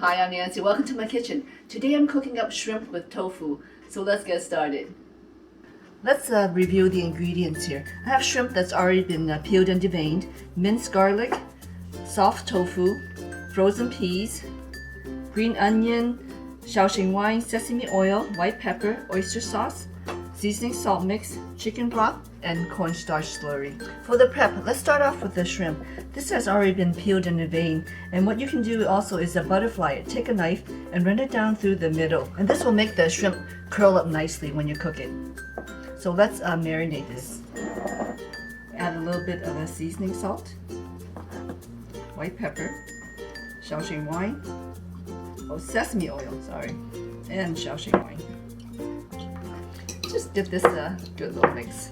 Hi, I'm Nancy. Welcome to my kitchen. Today I'm cooking up shrimp with tofu, so let's get started. Let's review the ingredients here. I have shrimp that's already been peeled and deveined, minced garlic, soft tofu, frozen peas, green onion, Shaoxing wine, sesame oil, white pepper, oyster sauce, seasoning salt mix, chicken broth, and cornstarch slurry. For the prep, let's start off with the shrimp. This has already been peeled and deveined, and what you can do also is a butterfly it. Take a knife and run it down through the middle, and this will make the shrimp curl up nicely when you cook it. So let's marinate this. Add a little bit of a seasoning salt, white pepper, Shaoxing wine, sesame oil, and Shaoxing wine. Just give this a good little mix.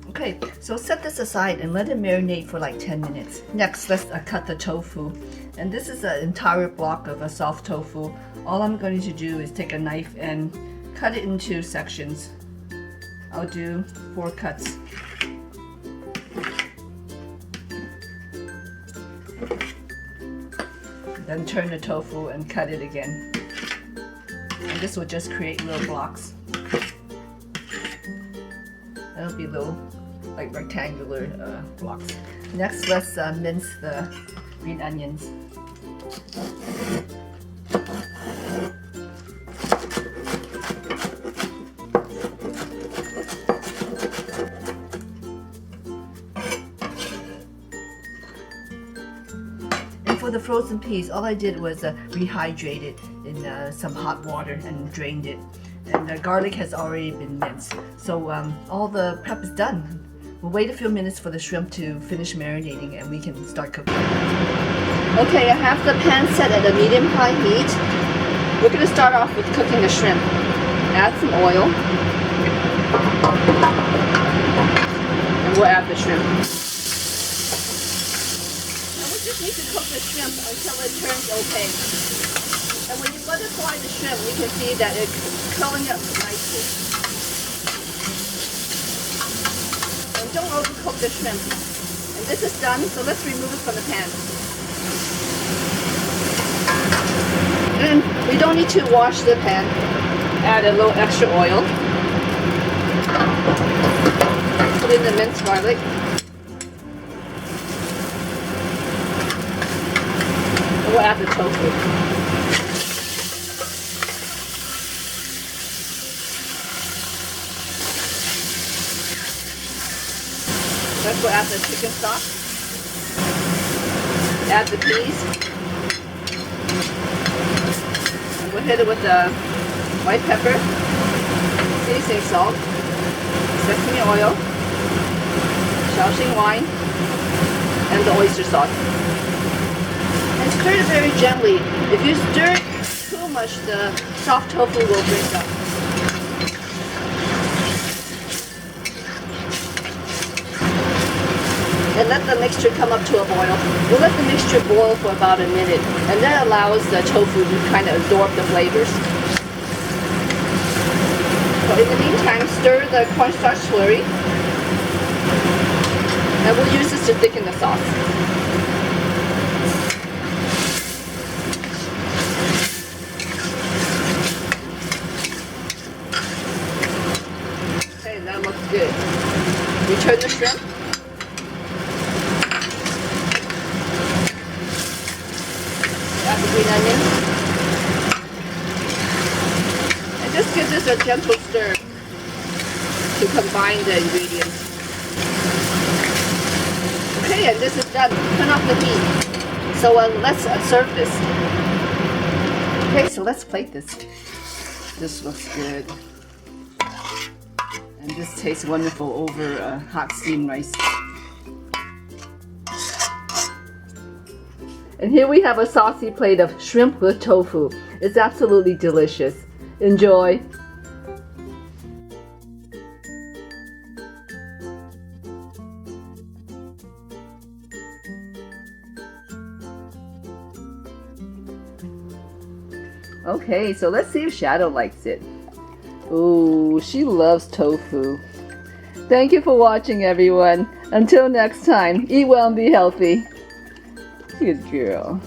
Okay, so set this aside and let it marinate for like 10 minutes. Next, let's cut the tofu. And this is an entire block of a soft tofu. All I'm going to do is take a knife and cut it into sections. I'll do 4 cuts. Then turn the tofu and cut it again. And this will just create little blocks. That'll be little, like rectangular blocks. Next, let's mince the green onions. For the frozen peas, all I did was rehydrate it in some hot water and drained it. And the garlic has already been minced. So all the prep is done. We'll wait a few minutes for the shrimp to finish marinating and we can start cooking. Okay, I have the pan set at a medium-high heat. We're going to start off with cooking the shrimp. Add some oil. And we'll add the shrimp. Need to cook the shrimp until it turns opaque. And when you butterfly the shrimp, you can see that it's curling up nicely. And don't overcook the shrimp. And this is done, so let's remove it from the pan. And we don't need to wash the pan. Add a little extra oil. Put in the minced garlic. We'll add the tofu. Next we'll add the chicken stock. Add the peas. And we'll hit it with the white pepper, seasoning salt, sesame oil, Shaoxing wine, and the oyster sauce. And stir it very gently. If you stir it too much, the soft tofu will break up. And let the mixture come up to a boil. We'll let the mixture boil for about a minute, and that allows the tofu to kind of absorb the flavors. So in the meantime, stir the cornstarch slurry, and we'll use this to thicken the sauce. That looks good. Return the shrimp. Add the green onion. And just give this a gentle stir to combine the ingredients. Okay, and this is done. Turn off the heat. So let's serve this. Okay, so let's plate this. This looks good. And this tastes wonderful over hot steamed rice. And here we have a saucy plate of shrimp with tofu. It's absolutely delicious. Enjoy! Okay, so let's see if Shadow likes it. Ooh, she loves tofu. Thank you for watching, everyone. Until next time, eat well and be healthy. Good girl.